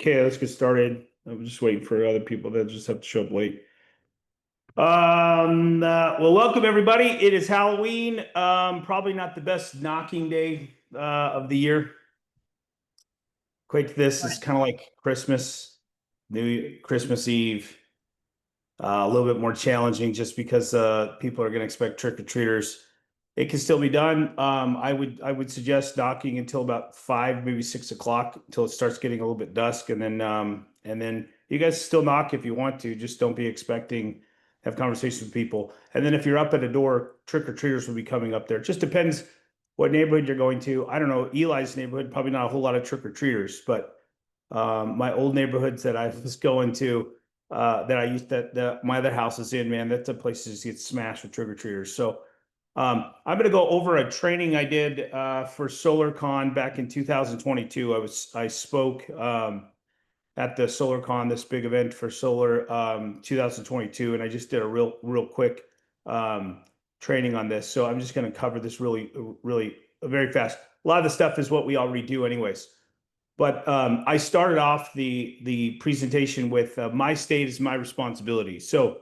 Okay, let's get started. I'm just waiting for other people that just have to show up late. Well, welcome everybody. It is Halloween. Probably not the best knocking day of the year. Equate to this is kind of like Christmas, Christmas Eve. A little bit more challenging just because people are going to expect trick-or-treaters. It can still be done. I would suggest knocking until about 5, maybe 6 o'clock until it starts getting a little bit dusk, and then you guys still knock if you want to. Just don't be expecting have conversations with people. And then if you're up at a door, trick-or-treaters will be coming up there. It just depends what neighborhood you're going to. I don't know, Eli's neighborhood, probably not a whole lot of trick-or-treaters, but my old neighborhoods that I was going to that I used that my other house is in, man, that's a place to just get smashed with trick-or-treaters. So I'm going to go over a training I did for SolarCon back in 2022. I spoke at the SolarCon, this big event for solar 2022, and I just did a real quick training on this. So I'm just going to cover this really very fast. A lot of the stuff is what we already do anyways. But I started off the presentation with my state is my responsibility. So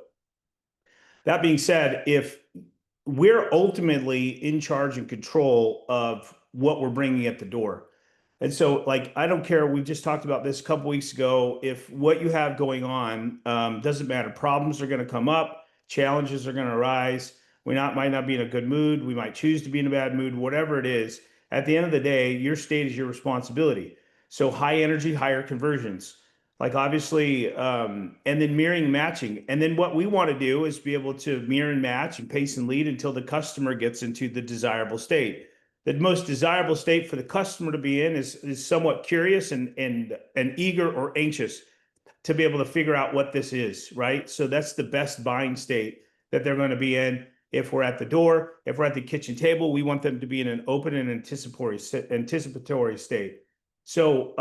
that being said, if we're ultimately in charge and control of what we're bringing at the door. And so, like, I don't care. We just talked about this a couple weeks ago. If what you have going on doesn't matter, problems are going to come up, challenges are going to arise. Might not be in a good mood. We might choose to be in a bad mood, whatever it is. At the end of the day, your state is your responsibility. So high energy, higher conversions. Like obviously, and then mirroring matching. And then what we want to do is be able to mirror and match and pace and lead until the customer gets into the desirable state. The most desirable state for the customer to be in is somewhat curious and eager or anxious to be able to figure out what this is, right? So that's the best buying state that they're going to be in. If we're at the door, if we're at the kitchen table, we want them to be in an open and anticipatory state. So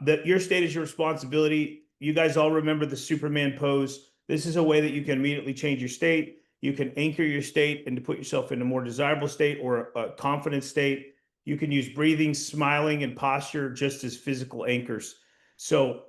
that your state is your responsibility. You guys all remember the Superman pose. This is a way that you can immediately change your state. You can anchor your state and to put yourself in a more desirable state or a confident state. You can use breathing, smiling, and posture just as physical anchors. So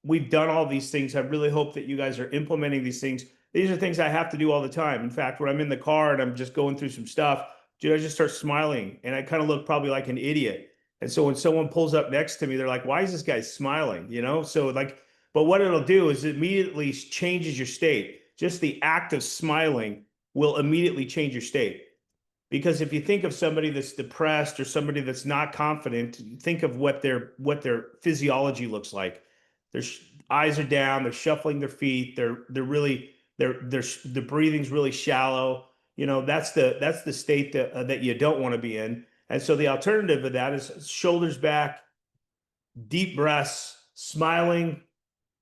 we've done all these things. I really hope that you guys are implementing these things. These are things I have to do all the time. In fact, when I'm in the car and I'm just going through some stuff, dude, I just start smiling and I kind of look probably like an idiot. And so when someone pulls up next to me, they're like, why is this guy smiling? You know? So like, but what it'll do is it immediately changes your state. Just the act of smiling will immediately change your state. Because if you think of somebody that's depressed or somebody that's not confident, think of what their physiology looks like. Their eyes are down, they're shuffling their feet, they're really the breathing's really shallow. You know, that's the state that you don't want to be in. And so the alternative of that is shoulders back, deep breaths, smiling,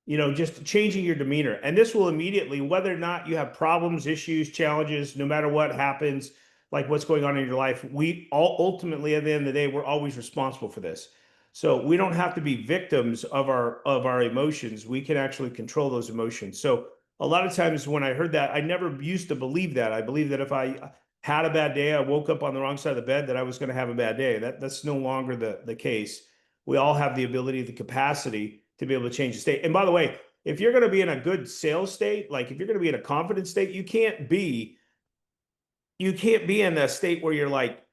just changing your demeanor. And this will immediately, whether or not you have problems, issues, challenges, no matter what happens, like what's going on in your life, we all ultimately at the end of the day, we're always responsible for this. So we don't have to be victims of our emotions. We can actually control those emotions. So a lot of times when I heard that, I never used to believe that. I believe that if I had a bad day, I woke up on the wrong side of the bed, that I was going to have a bad day. That's no longer the case. We all have the ability, the capacity to be able to change the state. And by the way, if you're going to be in a good sales state, like if you're going to be in a confident state, you can't be in a state where you're like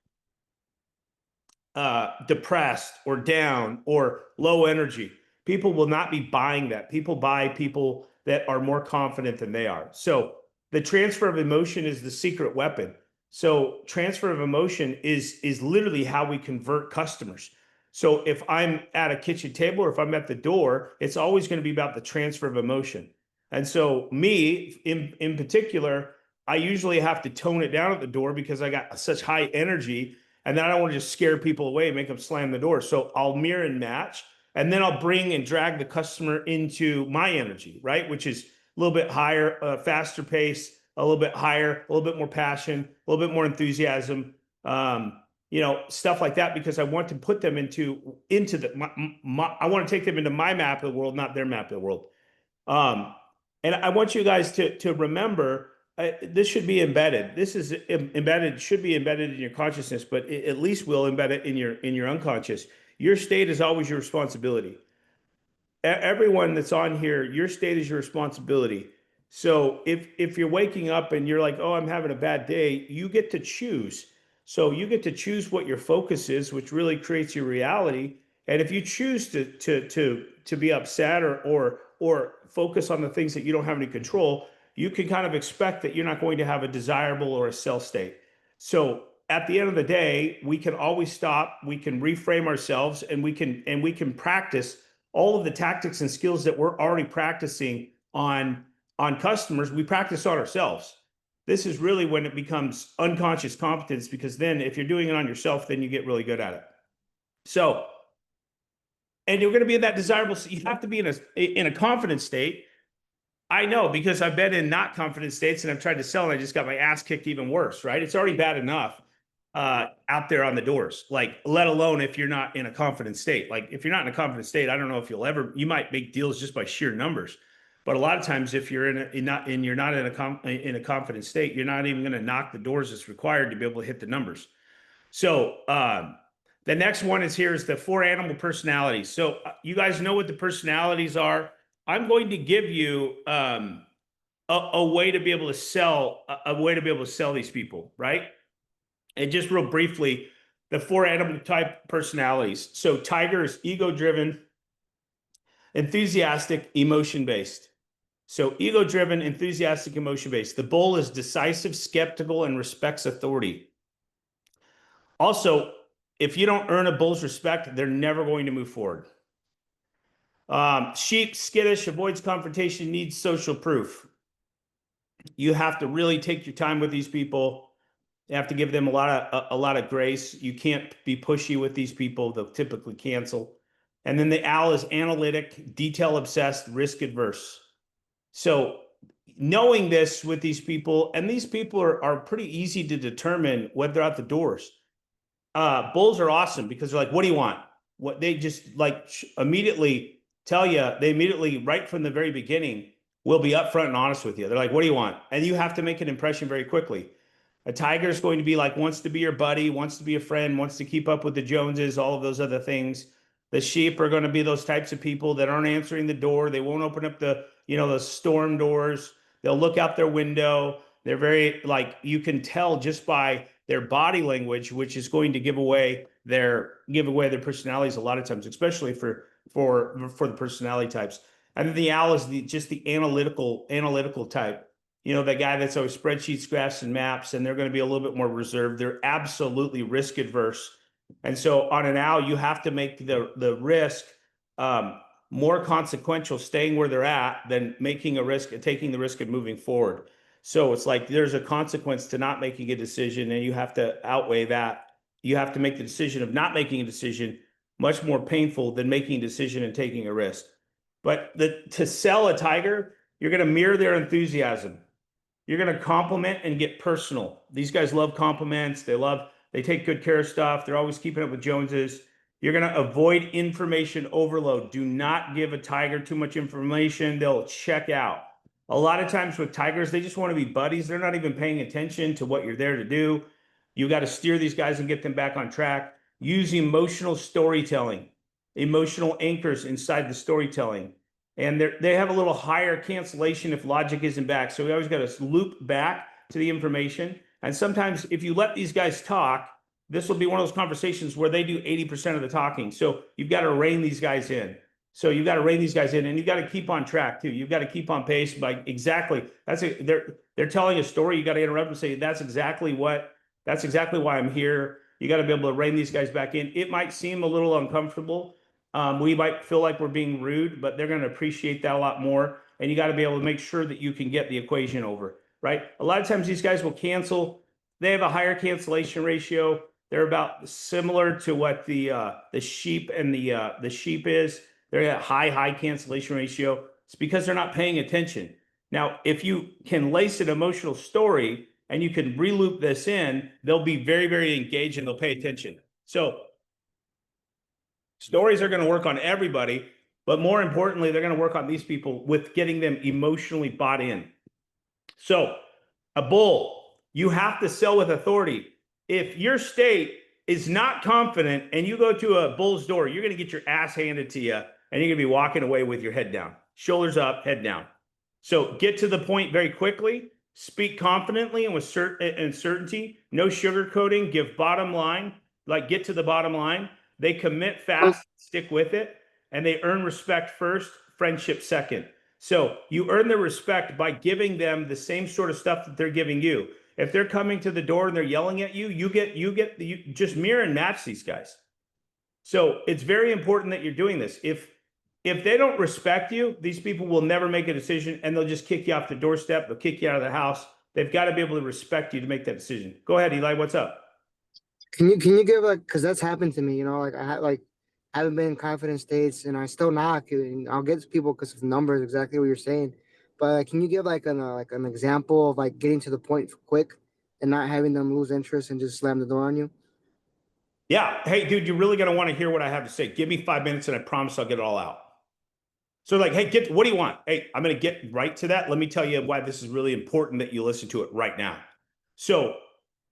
depressed or down or low energy. People will not be buying that. People buy people that are more confident than they are. So the transfer of emotion is the secret weapon. So transfer of emotion is literally how we convert customers. So if I'm at a kitchen table or if I'm at the door, it's always going to be about the transfer of emotion. And so me in particular, I usually have to tone it down at the door because I got such high energy and then I don't want to just scare people away and make them slam the door. So I'll mirror and match, and then I'll bring and drag the customer into my energy, right? Which is a little bit higher, faster pace, a little bit higher, a little bit more passion, a little bit more enthusiasm, stuff like that, because I want to put them into I want to take them into my map of the world, not their map of the world. And I want you guys to remember this should be embedded. This is embedded, should be embedded in your consciousness, but at least will embed it in your unconscious. Your state is always your responsibility. everyone that's on here, your state is your responsibility. So if you're waking up and you're like, oh, I'm having a bad day, you get to choose. So you get to choose what your focus is, which really creates your reality. And if you choose to be upset or focus on the things that you don't have any control, you can kind of expect that you're not going to have a desirable or a sell state. So at the end of the day, we can always stop, we can reframe ourselves, and we can practice all of the tactics and skills that we're already practicing on customers. We practice on ourselves. This is really when it becomes unconscious competence, because then if you're doing it on yourself, then you get really good at it. So, and you're going to be in that desirable, you have to be in a confident state. I know, because I've been in not confident states and I've tried to sell and I just got my ass kicked even worse, right? It's already bad enough out there on the doors, like, let alone if you're not in a confident state. Like, if you're not in a confident state, I don't know if you might make deals just by sheer numbers. But a lot of times, if you're not in a confident state, you're not even going to knock the doors that's required to be able to hit the numbers. So the next one is the 4 animal personalities. So you guys know what the personalities are. I'm going to give you a way to be able to sell these people, right? And just real briefly, the 4 animal type personalities. So tiger is ego-driven, enthusiastic, emotion-based. So ego-driven, enthusiastic, emotion-based. The bull is decisive, skeptical, and respects authority. Also, if you don't earn a bull's respect, they're never going to move forward. Sheep, skittish, avoids confrontation, needs social proof. You have to really take your time with these people. You have to give them a lot of grace. You can't be pushy with these people. They'll typically cancel. And then the owl is analytic, detail obsessed, risk adverse. So knowing this with these people, and these people are pretty easy to determine when they're out the doors. Bulls are awesome because they're like, what do you want? What they just like immediately tell you, they immediately, right from the very beginning, will be upfront and honest with you. They're like, what do you want? And you have to make an impression very quickly. A tiger is going to be like, wants to be your buddy, wants to be a friend, wants to keep up with the Joneses, all of those other things. The sheep are going to be those types of people that aren't answering the door. They won't open up the storm doors. They'll look out their window. They're very, like, you can tell just by their body language, which is going to give away their personalities a lot of times, especially for the personality types. And then the owl is just the analytical type. The guy that's always spreadsheets, graphs, and maps, and they're going to be a little bit more reserved. They're absolutely risk adverse. And so on an owl, you have to make the risk more consequential, staying where they're at, than taking the risk and moving forward. So it's like there's a consequence to not making a decision, and you have to outweigh that. You have to make the decision of not making a decision much more painful than making a decision and taking a risk. But to sell a tiger, you're going to mirror their enthusiasm. You're going to compliment and get personal. These guys love compliments. They take good care of stuff. They're always keeping up with Joneses. You're going to avoid information overload. Do not give a tiger too much information. They'll check out. A lot of times with tigers, they just want to be buddies. They're not even paying attention to what you're there to do. You got to steer these guys and get them back on track. Use emotional storytelling, emotional anchors inside the storytelling. And they have a little higher cancellation if logic isn't back. So we always got to loop back to the information. And sometimes if you let these guys talk, this will be one of those conversations where they do 80% of the talking. So you've got to rein these guys in. And you've got to keep on track too. You've got to keep on pace by they're telling a story. You got to interrupt and say, that's exactly why I'm here. You got to be able to rein these guys back in. It might seem a little uncomfortable. We might feel like we're being rude, but they're going to appreciate that a lot more. And you got to be able to make sure that you can get the equation over, right? A lot of times these guys will cancel. They have a higher cancellation ratio. They're about similar to what the sheep and the sheep is. They're at high cancellation ratio. It's because they're not paying attention. Now, if you can lace an emotional story and you can reloop this in, they'll be very, very engaged and they'll pay attention. So stories are going to work on everybody, but more importantly, they're going to work on these people with getting them emotionally bought in. So a bull, you have to sell with authority. If your state is not confident and you go to a bull's door, you're going to get your ass handed to you and you're going to be walking away with your head down, shoulders up, head down. So get to the point very quickly, speak confidently and with certainty, no sugarcoating, give bottom line, like get to the bottom line. They commit fast, stick with it, and they earn respect first, friendship second. So you earn their respect by giving them the same sort of stuff that they're giving you. If they're coming to the door and they're yelling at you, you just mirror and match these guys. So it's very important that you're doing this. If they don't respect you, these people will never make a decision, and they'll just kick you off the doorstep. They'll kick you out of the house. They've got to be able to respect you to make that decision. Go ahead, Eli. What's up? Can you give like, because that's happened to me, like I haven't been in confident states and I still knock and I'll get to people because of numbers, exactly what you're saying. But can you give like an example of like getting to the point quick and not having them lose interest and just slam the door on you? Yeah. Hey, dude, you're really going to want to hear what I have to say. Give me 5 minutes and I promise I'll get it all out. So like, hey, what do you want? Hey, I'm going to get right to that. Let me tell you why this is really important that you listen to it right now. So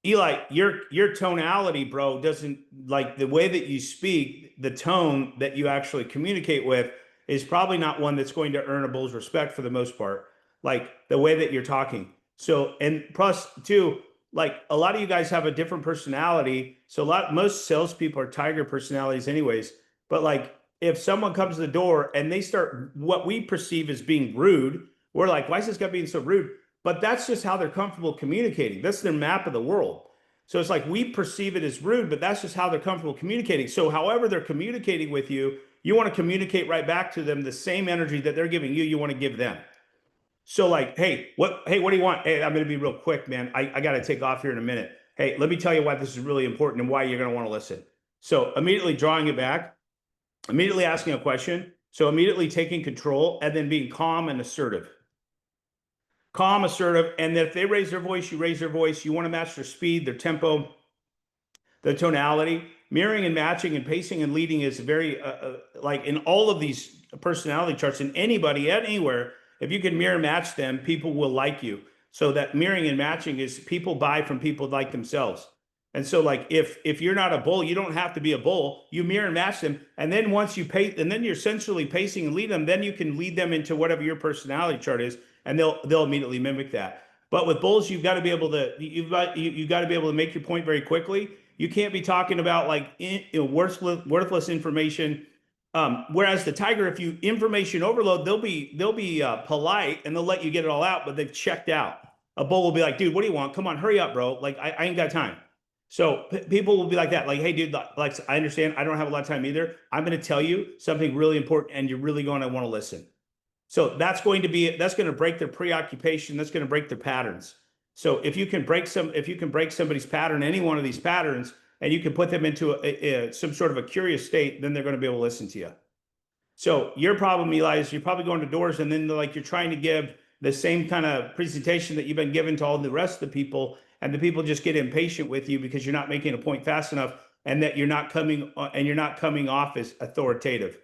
Eli, your tonality, bro, doesn't, like, the way that you speak, the tone that you actually communicate with is probably not one that's going to earn a bull's respect for the most part. Like the way that you're talking. So, and plus too, like a lot of you guys have a different personality. So most salespeople are tiger personalities anyways. But like if someone comes to the door and they start what we perceive as being rude, we're like, why is this guy being so rude? But that's just how they're comfortable communicating. That's their map of the world. So it's like we perceive it as rude, but that's just how they're comfortable communicating. So however they're communicating with you, you want to communicate right back to them the same energy that they're giving you, you want to give them. So like, hey, what do you want? Hey, I'm going to be real quick, man. I got to take off here in a minute. Hey, let me tell you why this is really important and why you're going to want to listen. So immediately drawing it back, immediately asking a question. So immediately taking control and then being calm and assertive. Calm, assertive, and that if they raise their voice, you raise their voice. You want to match their speed, their tempo, the tonality. Mirroring and matching and pacing and leading is very, like in all of these personality charts, and anybody anywhere, if you can mirror match them, people will like you. So that mirroring and matching is people buy from people like themselves. And so like if you're not a bull, you don't have to be a bull. You mirror and match them. And then once you pace, and then you're essentially pacing and lead them, then you can lead them into whatever your personality chart is, and they'll immediately mimic that. But with bulls, you've got to be able to you've got to be able to make your point very quickly. You can't be talking about like worthless information. Whereas the tiger, if you information overload, they'll be polite and they'll let you get it all out, but they've checked out. A bull will be like, dude, what do you want? Come on, hurry up, bro. Like I ain't got time. So people will be like that, like, hey, dude, like I understand, I don't have a lot of time either. I'm going to tell you something really important, and you're really going to want to listen. So that's going to break their preoccupation. That's going to break their patterns. So if you can break somebody's pattern, any one of these patterns, and you can put them into some sort of a curious state, then they're going to be able to listen to you. So your problem, Eli, is you're probably going to doors, and then like you're trying to give the same kind of presentation that you've been given to all the rest of the people, and the people just get impatient with you because you're not making a point fast enough, and that you're not coming off as authoritative.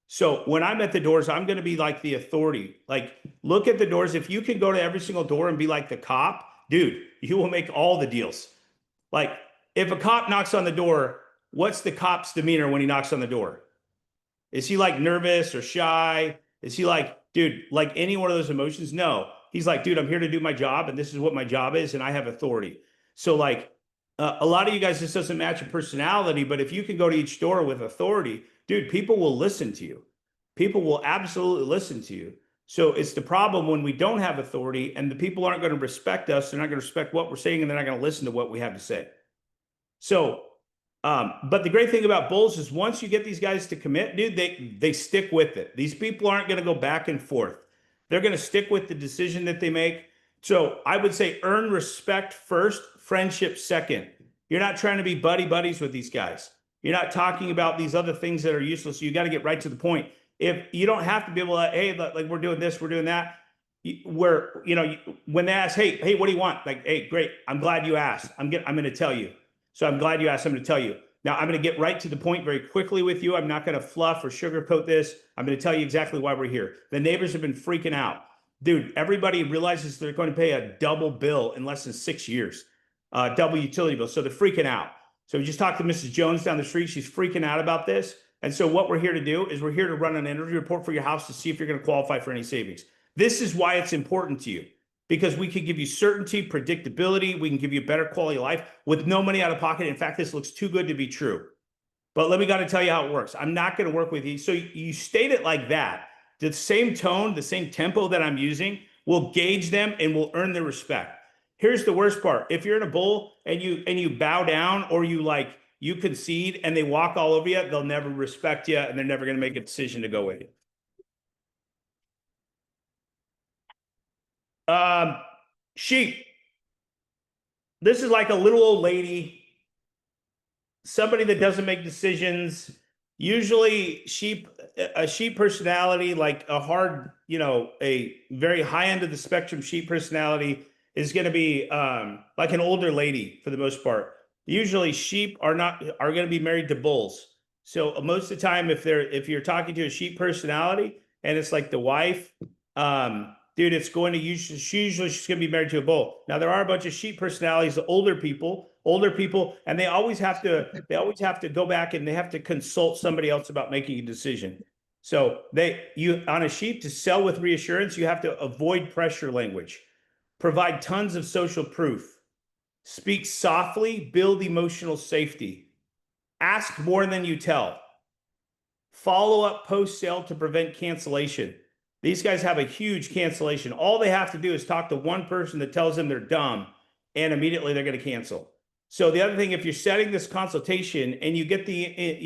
So when I'm at the doors, I'm going to be like the authority. Like, look at the doors. If you can go to every single door and be like the cop, dude, you will make all the deals. Like, if a cop knocks on the door, what's the cop's demeanor when he knocks on the door? Is he like nervous or shy? Is he like, dude, like any one of those emotions? No. He's like, dude, I'm here to do my job, and this is what my job is, and I have authority. So like a lot of you guys, this doesn't match your personality, but if you can go to each door with authority, dude, people will listen to you. People will absolutely listen to you. So it's the problem when we don't have authority and the people aren't going to respect us. They're not going to respect what we're saying, and they're not going to listen to what we have to say. So, but the great thing about bulls is once you get these guys to commit, dude, they stick with it. These people aren't going to go back and forth. They're going to stick with the decision that they make. So I would say earn respect first, friendship second. You're not trying to be buddies with these guys. You're not talking about these other things that are useless. You got to get right to the point. If you don't have to be able to, hey, like we're doing this, we're doing that. Where, when they ask, hey, what do you want? Like, hey, great. I'm glad you asked. I'm going to tell you. So I'm glad you asked. I'm going to tell you. Now I'm going to get right to the point very quickly with you. I'm not going to fluff or sugarcoat this. I'm going to tell you exactly why we're here. The neighbors have been freaking out. Dude, everybody realizes they're going to pay a double bill in less than 6 years, double utility bill. So they're freaking out. So we just talked to Mrs. Jones down the street. She's freaking out about this. And so what we're here to do is we're here to run an energy report for your house to see if you're going to qualify for any savings. This is why it's important to you, because we can give you certainty, predictability. We can give you better quality of life with no money out of pocket. In fact, this looks too good to be true. But let me got to tell you how it works. I'm not going to work with you. So you state it like that. The same tone, the same tempo that I'm using will gauge them and will earn their respect. Here's the worst part. If you're in a bull and you bow down, or you concede and they walk all over you, they'll never respect you and they're never going to make a decision to go with you. Sheep. This is like a little old lady, somebody that doesn't make decisions. Usually a sheep personality, like a hard, a very high end of the spectrum sheep personality, is going to be like an older lady for the most part. Usually sheep are going to be married to bulls. So most of the time, if you're talking to a sheep personality and it's like the wife, dude, it's going to usually she's going to be married to a bull. Now there are a bunch of sheep personalities, older people, and they always have to go back and they have to consult somebody else about making a decision. So on a sheep, to sell with reassurance, you have to avoid pressure language, provide tons of social proof, speak softly, build emotional safety, ask more than you tell, follow up post sale to prevent cancellation. These guys have a huge cancellation. All they have to do is talk to one person that tells them they're dumb, and immediately they're going to cancel. So the other thing, if you're setting this consultation and you get and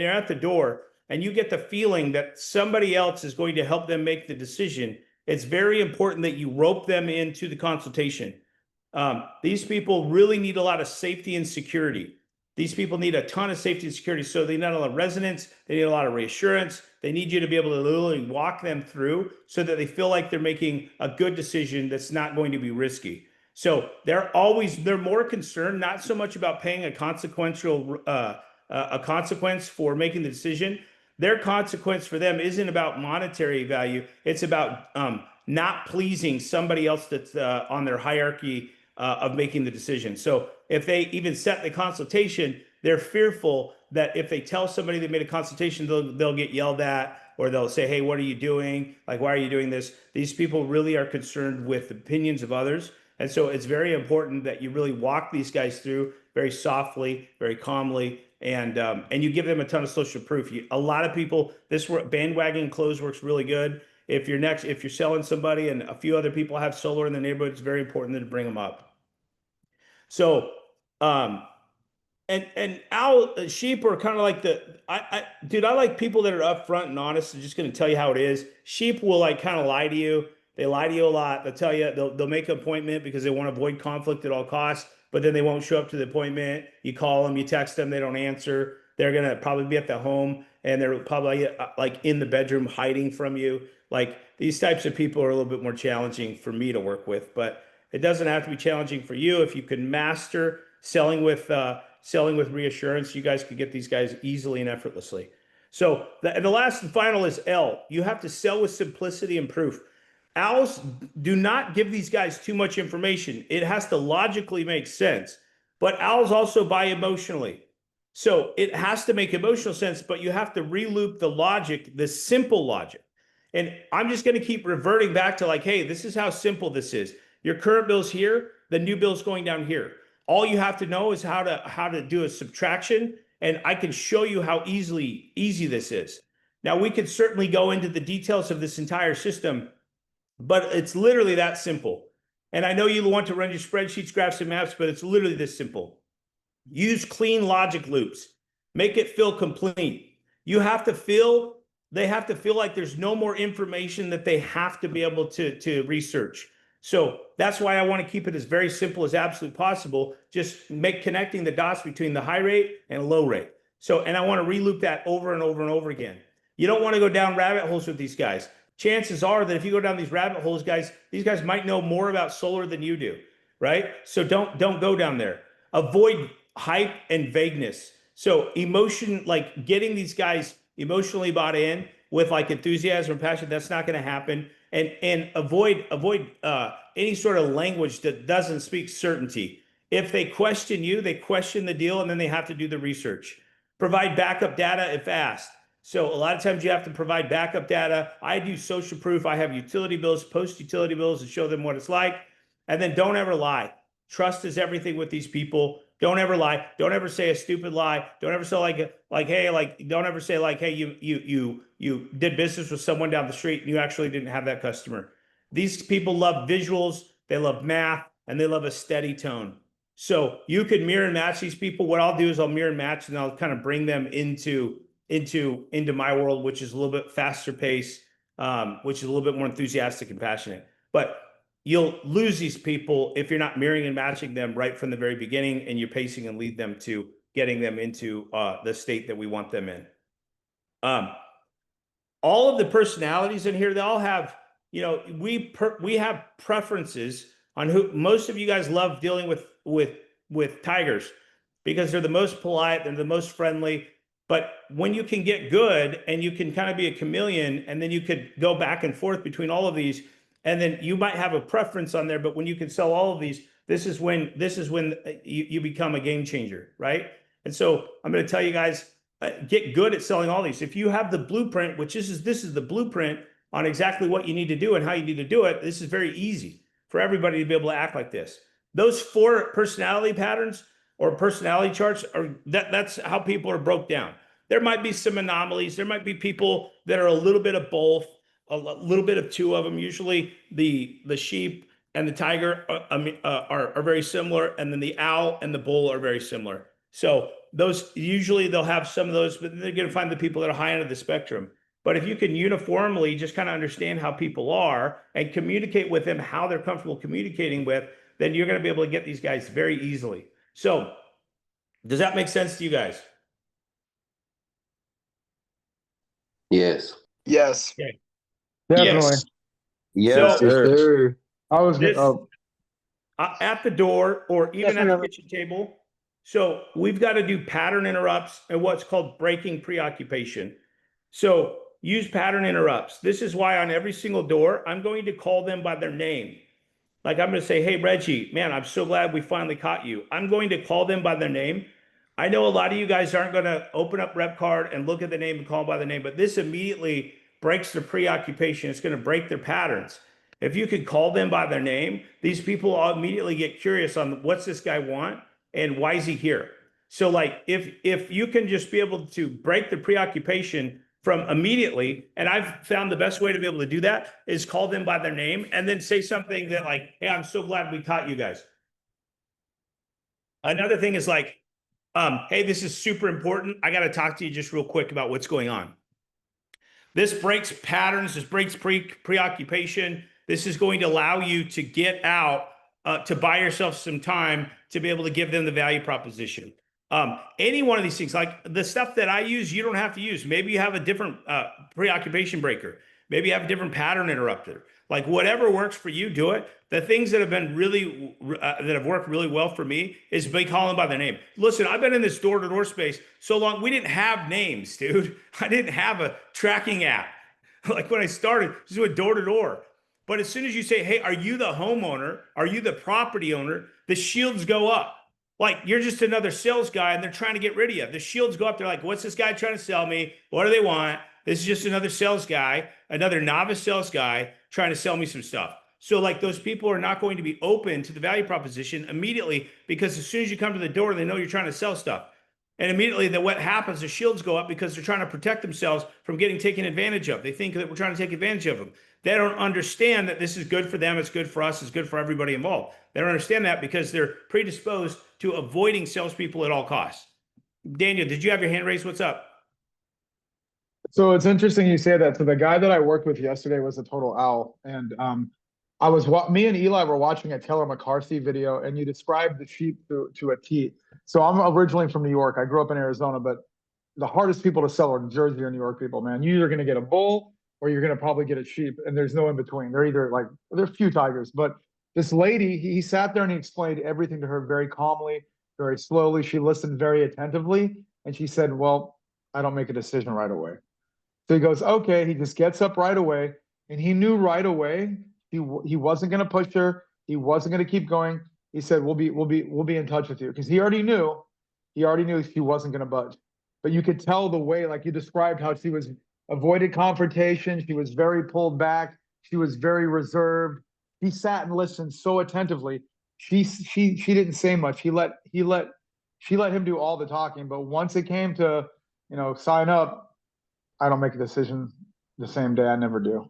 you're at the door and you get the feeling that somebody else is going to help them make the decision, it's very important that you rope them into the consultation. These people really need a lot of safety and security. These people need a ton of safety and security. So they need a lot of resonance. They need a lot of reassurance. They need you to be able to literally walk them through so that they feel like they're making a good decision that's not going to be risky. So they're more concerned, not so much about paying a consequence for making the decision. Their consequence for them isn't about monetary value. It's about not pleasing somebody else that's on their hierarchy of making the decision. So if they even set the consultation, they're fearful that if they tell somebody they made a consultation, they'll get yelled at, or they'll say, hey, what are you doing? Like, why are you doing this? These people really are concerned with the opinions of others. And so it's very important that you really walk these guys through very softly, very calmly, and you give them a ton of social proof. A lot of people, bandwagon close works really good. If you're selling somebody and a few other people have solar in the neighborhood, it's very important to bring them up. So, and sheep are kind of like dude, I like people that are upfront and honest and just going to tell you how it is. Sheep will like kind of lie to you. They lie to you a lot. They'll tell you, they'll make an appointment because they want to avoid conflict at all costs, but then they won't show up to the appointment. You call them, you text them, they don't answer. They're going to probably be at the home and they're probably like in the bedroom hiding from you. Like, these types of people are a little bit more challenging for me to work with, but it doesn't have to be challenging for you. If you can master selling with reassurance, you guys could get these guys easily and effortlessly. So the last and final is L. You have to sell with simplicity and proof. Owls do not give these guys too much information. It has to logically make sense, but owls also buy emotionally. So it has to make emotional sense, but you have to reloop the logic, the simple logic. And I'm just going to keep reverting back to like, hey, this is how simple this is. Your current bill's here, the new bill's going down here. All you have to know is how to do a subtraction, and I can show you how easy this is. Now, we could certainly go into the details of this entire system, but it's literally that simple. And I know you want to run your spreadsheets, graphs, and maps, but it's literally this simple. Use clean logic loops. Make it feel complete. They have to feel like there's no more information that they have to be able to research. So that's why I want to keep it as very simple as absolutely possible. Just connecting the dots between the high rate and low rate. So, and I want to reloop that over and over and over again. You don't want to go down rabbit holes with these guys. Chances are that if you go down these rabbit holes, these guys might know more about solar than you do, right? So don't go down there. Avoid hype and vagueness. So emotion, like getting these guys emotionally bought in with like enthusiasm and passion, that's not going to happen. And avoid any sort of language that doesn't speak certainty. If they question you, they question the deal, and then they have to do the research. Provide backup data if asked. So a lot of times you have to provide backup data. I do social proof. I have utility bills, post utility bills to show them what it's like. And then don't ever lie. Trust is everything with these people. Don't ever lie. Don't ever say a stupid lie. Don't ever say don't ever say hey, you did business with someone down the street and you actually didn't have that customer. These people love visuals, they love math, and they love a steady tone. So you could mirror and match these people. What I'll do is I'll mirror and match and I'll kind of bring them into my world, which is a little bit faster pace, which is a little bit more enthusiastic and passionate. But you'll lose these people if you're not mirroring and matching them right from the very beginning, and you're pacing and lead them to getting them into the state that we want them in. All of the personalities in here, they all have, we have preferences on who. Most of you guys love dealing with tigers because they're the most polite, they're the most friendly. But when you can get good and you can kind of be a chameleon, and then you could go back and forth between all of these, and then you might have a preference on there, but when you can sell all of these, this is when you become a game changer, right? And so I'm going to tell you guys, get good at selling all these. If you have the blueprint, which this is the blueprint on exactly what you need to do and how you need to do it, this is very easy for everybody to be able to act like this. Those 4 personality patterns or personality charts that's how people are broke down. There might be some anomalies. There might be people that are a little bit of both, a little bit of 2 of them. Usually the sheep and the tiger are very similar, and then the owl and the bull are very similar. So those, usually they'll have some of those, but they're going to find the people that are high end of the spectrum. But if you can uniformly just kind of understand how people are and communicate with them how they're comfortable communicating with, then you're going to be able to get these guys very easily. So does that make sense to you guys? Yes. Yes. Okay. Definitely. Yes, So- sir. Sure. I was This- gonna, At the door or even at the Definitely. kitchen table. So we've got to do pattern interrupts and what's called breaking preoccupation. So use pattern interrupts. This is why on every single door, I'm going to call them by their name. Like I'm going to say, hey, Reggie, man, I'm so glad we finally caught you. I'm going to call them by their name. I know a lot of you guys aren't going to open up rep card and look at the name and call them by the name, but this immediately breaks their preoccupation. It's going to break their patterns. If you could call them by their name, these people all immediately get curious on what's this guy want and why is he here? So like if you can just be able to break the preoccupation from immediately, and I've found the best way to be able to do that is call them by their name and then say something that like, hey, I'm so glad we caught you guys. Another thing is like, hey, this is super important. I got to talk to you just real quick about what's going on. This breaks patterns. This breaks preoccupation. This is going to allow you to get out, to buy yourself some time to be able to give them the value proposition. Any one of these things, like the stuff that I use, you don't have to use. Maybe you have a different preoccupation breaker. Maybe you have a different pattern interrupter. Like whatever works for you, do it. The things that have been really, that have worked really well for me is by calling by their name. Listen, I've been in this door-to-door space so long, we didn't have names, dude. I didn't have a tracking app. Like when I started, just went door-to-door. But as soon as you say, hey, are you the homeowner? Are you the property owner? The shields go up. Like you're just another sales guy and they're trying to get rid of you. The shields go up. They're like, what's this guy trying to sell me? What do they want? This is just another sales guy, another novice sales guy trying to sell me some stuff. So like those people are not going to be open to the value proposition immediately because as soon as you come to the door, they know you're trying to sell stuff. And immediately what happens, the shields go up because they're trying to protect themselves from getting taken advantage of. They think that we're trying to take advantage of them. They don't understand that this is good for them. It's good for us. It's good for everybody involved. They don't understand that because they're predisposed to avoiding salespeople at all costs. Daniel, did you have your hand raised? What's up? so it's interesting you say that. So the guy that I worked with yesterday was a total owl, and me and Eli were watching a Taylor McCarthy video, and you described the sheep to a T. So I'm originally from New York. I grew up in Arizona, but the hardest people to sell are Jersey or New York people, man. You're either going to get a bull or you're going to probably get a sheep, and there's no in between. They're either like, there's a few tigers, but this lady, he sat there and he explained everything to her very calmly, very slowly. She listened very attentively, and she said, well, I don't make a decision right away. So he goes, okay. He just gets up right away, and he knew right away he wasn't going to push her. He wasn't going to keep going. He said, we'll be in touch with you, because he already knew she wasn't going to budge. but you could tell the way, like you described how she was avoided confrontation. She was very pulled back. She was very reserved. He sat and listened so attentively. She didn't say much. She let him do all the talking. But once it came to, sign up, I don't make a decision the same day. I never do.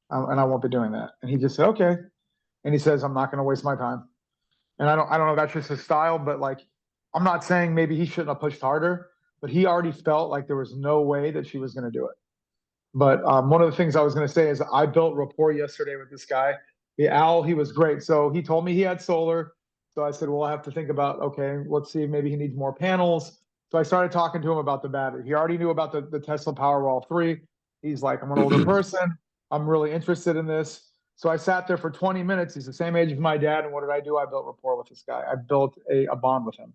And I won't be doing that. And he just said, okay. And he says, I'm not going to waste my time. And I don't know if that's just his style, but like, I'm not saying maybe he shouldn't have pushed harder, but he already felt like there was no way that she was going to do it. But one of the things I was going to say is I built rapport yesterday with this guy, the owl. He was great. So he told me he had solar. So I said, well, I have to think about, okay, let's see, maybe he needs more panels. So I started talking to him about the battery. He already knew about the Tesla Powerwall 3. He's like, I'm an older person. I'm really interested in this. So I sat there for 20 minutes. He's the same age as my dad. And what did I do? I built rapport with this guy. I built a bond with him.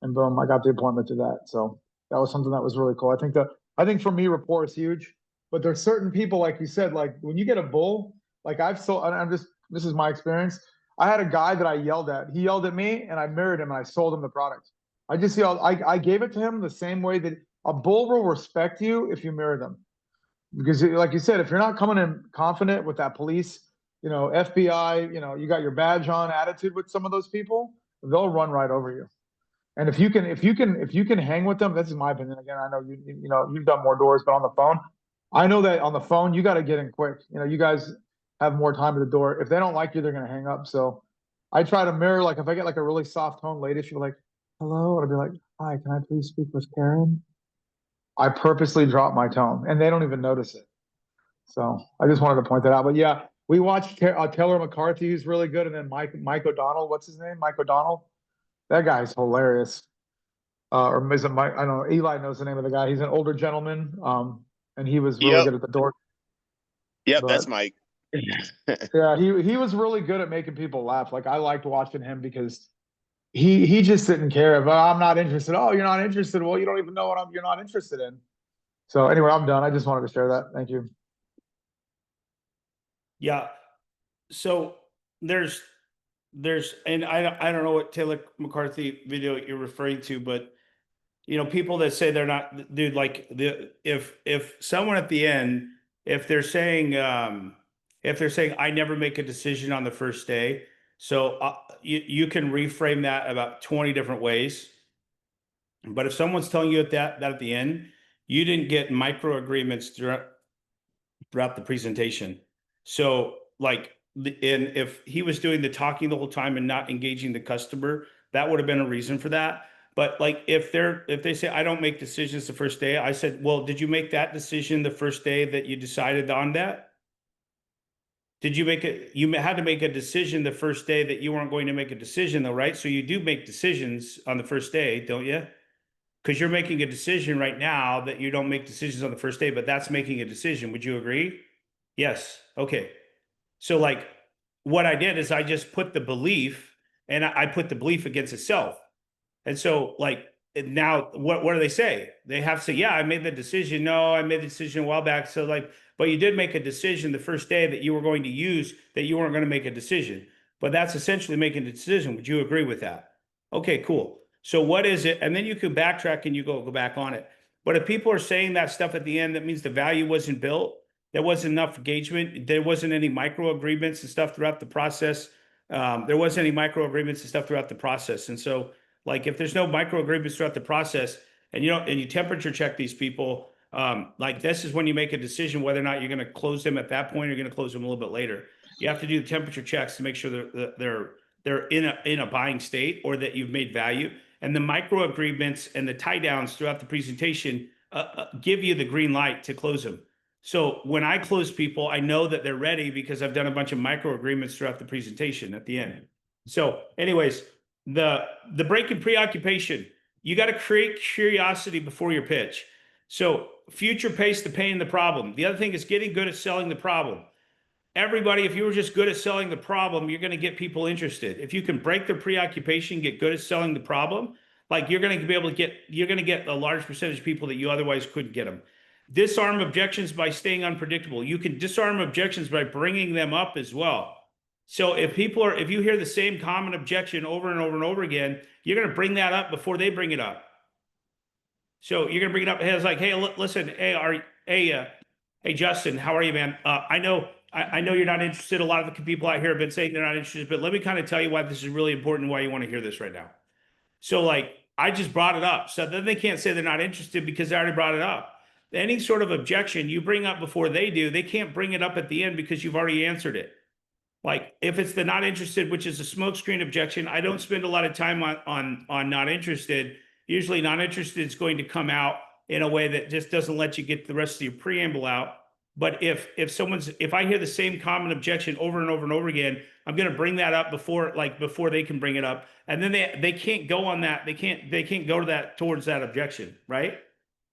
And boom, I got the appointment to that. So that was something that was really cool. I think for me, rapport is huge. But there's certain people, like you said, like when you get a bull, like this is my experience. I had a guy that I yelled at. He yelled at me and I mirrored him and I sold him the product. I just yelled, I gave it to him the same way that a bull will respect you if you mirror them. Because like you said, if you're not coming in confident with that police, FBI, you got your badge on attitude with some of those people, they'll run right over you. And if you can hang with them, this is my opinion. Again, I know you've done more doors, but on the phone, I know that on the phone, you got to get in quick. You guys have more time at the door. If they don't like you, they're going to hang up. So I try to mirror, like if I get like a really soft tone lady, she'll be like, hello. And I'll be like, hi, can I please speak with Karen? I purposely drop my tone and they don't even notice it. So I just wanted to point that out. But yeah, we watched Taylor McCarthy, who's really good. And then Mike O'Donnell, what's his name? Mike O'Donnell. That guy's hilarious. Or is it Mike? I don't know. Eli knows the name of the guy. He's an older gentleman. And he was really good at the door. Yep, that's Mike. Yeah, he was really good at making people laugh. Like I liked watching him because he just didn't care. If I'm not interested. Oh, you're not interested. Well, you don't even know what you're not interested in. So anyway, I'm done. I just wanted to share that. Thank you. Yeah. So there's and I don't know what Taylor McCarthy video you're referring to, but people that say they're not, dude, like if someone at the end, if they're saying I never make a decision on the first day, so you can reframe that about 20 different ways. But if someone's telling you that at the end, you didn't get micro agreements throughout the presentation. So like, and if he was doing the talking the whole time and not engaging the customer, that would have been a reason for that. But like if they say I don't make decisions the first day, I said, well, did you make that decision the first day that you decided on that? Did you you had to make a decision the first day that you weren't going to make a decision though, right? So you do make decisions on the first day, don't you? Because you're making a decision right now that you don't make decisions on the first day, but that's making a decision. Would you agree? Yes. Okay. So like what I did is I just put the belief and I put the belief against itself. And so like now what do they say? They have to say, yeah, I made the decision. No, I made the decision a while back. So like, but you did make a decision the first day that you were going to use that you weren't going to make a decision. But that's essentially making a decision. Would you agree with that? Okay, cool. So what is it? And then you can backtrack and you go back on it. But if people are saying that stuff at the end, that means the value wasn't built. There wasn't enough engagement. There wasn't any micro agreements and stuff throughout the process. There wasn't any micro agreements and stuff throughout the process. And so like if there's no micro agreements throughout the process and you temperature check these people, like this is when you make a decision whether or not you're going to close them at that point or you're going to close them a little bit later. You have to do the temperature checks to make sure that they're in a buying state or that you've made value. And the micro agreements and the tie downs throughout the presentation give you the green light to close them. So when I close people, I know that they're ready because I've done a bunch of micro agreements throughout the presentation at the end. So anyways, the break in preoccupation, you got to create curiosity before your pitch. So future pace the pain, the problem. The other thing is getting good at selling the problem. Everybody, if you were just good at selling the problem, you're going to get people interested. If you can break their preoccupation, get good at selling the problem, like you're going to get a large percentage of people that you otherwise couldn't get them. Disarm objections by staying unpredictable. You can disarm objections by bringing them up as well. So if you hear the same common objection over and over and over again, you're going to bring that up before they bring it up. So you're gonna bring it up. Hey, it's like, hey, listen, hey, Justin, how are you, man? I know you're not interested. A lot of the people out here have been saying they're not interested, but let me kind of tell you why this is really important, why you want to hear this right now. So like, I just brought it up. So then they can't say they're not interested because I already brought it up. Any sort of objection you bring up before they do, they can't bring it up at the end because you've already answered it. Like if it's the not interested, which is a smokescreen objection, I don't spend a lot of time on not interested. Usually not interested is going to come out in a way that just doesn't let you get the rest of your preamble out. But if I hear the same common objection over and over and over again, I'm going to bring that up before they can bring it up. And then they can't go on that. They can't go to that towards that objection. Right.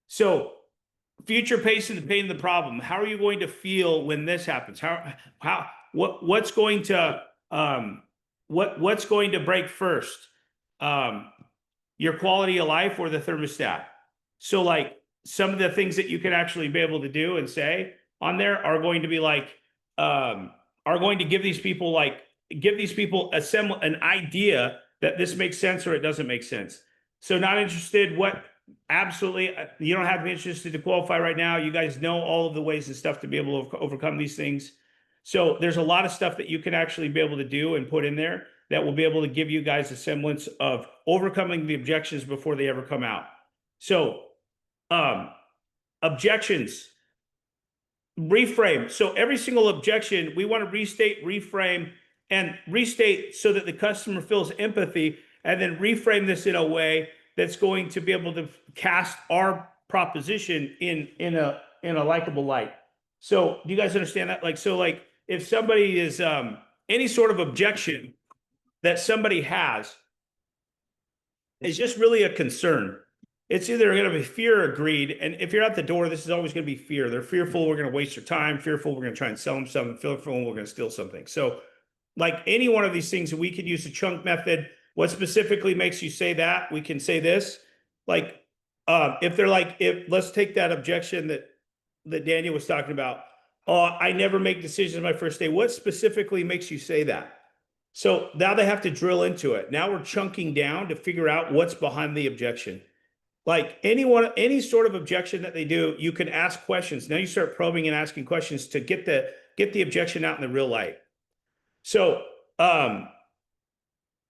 So future pace and the pain of the problem. How are you going to feel when this happens? What's going to break first? Your quality of life or the thermostat? So like some of the things that you can actually be able to do and say on there are going to be like are going to give these people an idea that this makes sense or it doesn't make sense. So not interested, what? Absolutely. You don't have to be interested to qualify right now. You guys know all of the ways and stuff to be able to overcome these things. So there's a lot of stuff that you can actually be able to do and put in there that will be able to give you guys a semblance of overcoming the objections before they ever come out. So objections, reframe. So every single objection, we want to restate, reframe, and restate so that the customer feels empathy, and then reframe this in a way that's going to be able to cast our proposition in a likable light. So do you guys understand that? Like, so like if somebody is any sort of objection that somebody has is just really a concern. It's either going to be fear or greed. And if you're at the door, this is always going to be fear. They're fearful we're going to waste their time, fearful we're going to try and sell them something, fearful we're going to steal something. So like any one of these things, we could use the chunk method. What specifically makes you say that? We can say this. Like if they're like, let's take that objection that Daniel was talking about. Oh, I never make decisions my first day. What specifically makes you say that? So now they have to drill into it. Now we're chunking down to figure out what's behind the objection. Like any sort of objection that they do, you can ask questions. Now you start probing and asking questions to get the objection out in the real light. So, and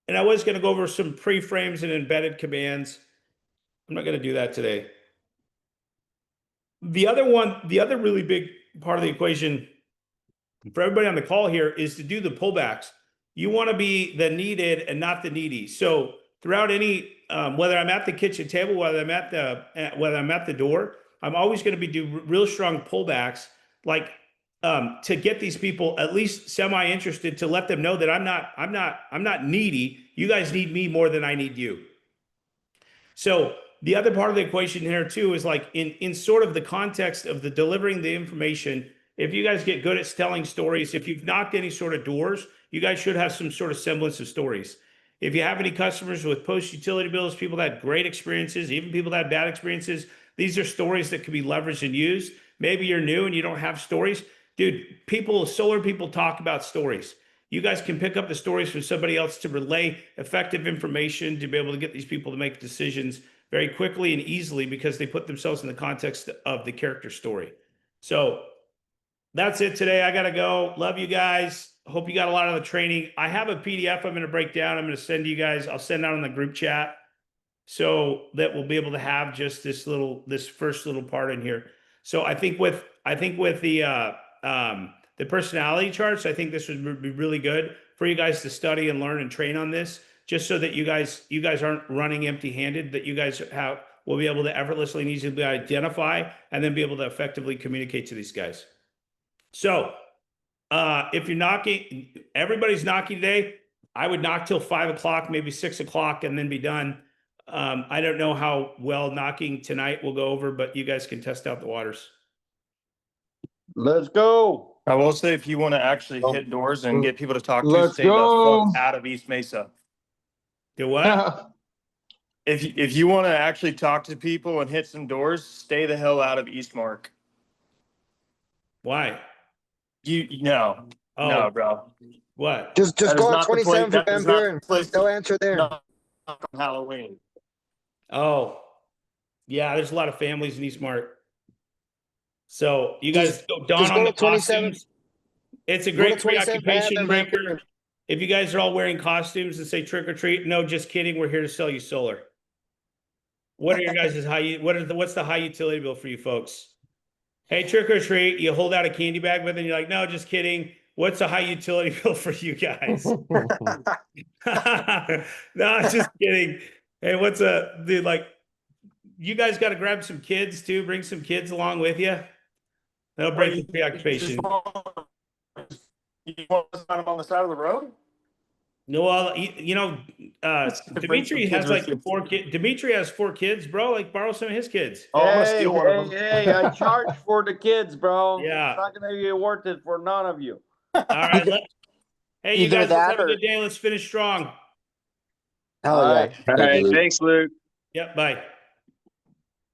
I was going to go over some pre-frames and embedded commands. I'm not going to do that today. The other really big part of the equation for everybody on the call here is to do the pullbacks. You want to be the needed and not the needy. So throughout any, whether I'm at the kitchen table, whether I'm at the door, I'm always going to be do real strong pullbacks, like to get these people at least semi-interested, to let them know that I'm not needy. You guys need me more than I need you. So the other part of the equation here too is like in sort of the context of the delivering the information. If you guys get good at telling stories, if you've knocked any sort of doors, you guys should have some sort of semblance of stories. If you have any customers with post-utility bills, people that had great experiences, even people that had bad experiences, these are stories that can be leveraged and used. Maybe you're new and you don't have stories. Dude, solar people talk about stories. You guys can pick up the stories from somebody else to relay effective information to be able to get these people to make decisions very quickly and easily because they put themselves in the context of the character story. So that's it today. I got to go. Love you guys. Hope you got a lot of the training. I have a PDF I'm going to break down. I'm going to send you guys. I'll send out on the group chat so that we'll be able to have just this first little part in here. So I think with the personality charts, I think this would be really good for you guys to study and learn and train on this, just so that you guys aren't running empty-handed, that you guys will be able to effortlessly and easily identify and then be able to effectively communicate to these guys. So if you're knocking, everybody's knocking today, I would knock till 5 o'clock, maybe 6 o'clock, and then be done. I don't know how well knocking tonight will go over, but you guys can test out the waters. Let's go. I will say, if you want to actually hit doors and get people to talk to, Let's stay the go. fuck out of East Mesa. Do what? If you want to actually talk to people and hit some doors, stay the hell out of Eastmark. Why? No, Oh, bro. what? Just That is go on not the place- 27 that for is not Van the Buren. place They'll to- answer there. Not on Halloween. Oh, Yeah, there's a lot of families in Eastmart. So you guys go dawn just on go the to 27. costumes. It's a Go great to 27 preoccupation and breaker. If you guys are all wearing costumes and say trick or treat, no, just kidding. We're here to sell you solar. What are your guys' what's the high utility bill for you folks? Hey, trick or treat, you hold out a candy bag with it and you're like, no, just kidding. What's the high utility bill for you guys? No, just kidding. Hey, dude, like, you guys got to grab some kids too. Bring some kids along with you. That'll break the preoccupation. You want to sign them on the side of the road? No, well, Dimitri has like kids. 4 kids. Dimitri has 4 kids, bro. Like, borrow some of his kids. Oh, I'm gonna Hey, steal one of them. hey, I charge for the kids, bro. Yeah. It's not gonna be worth it for none of you. All right. Hey, you Either guys, let's that have a or- good day. Let's finish strong. Hell All yeah. right. All right. Thanks, Luke. Yep. Bye.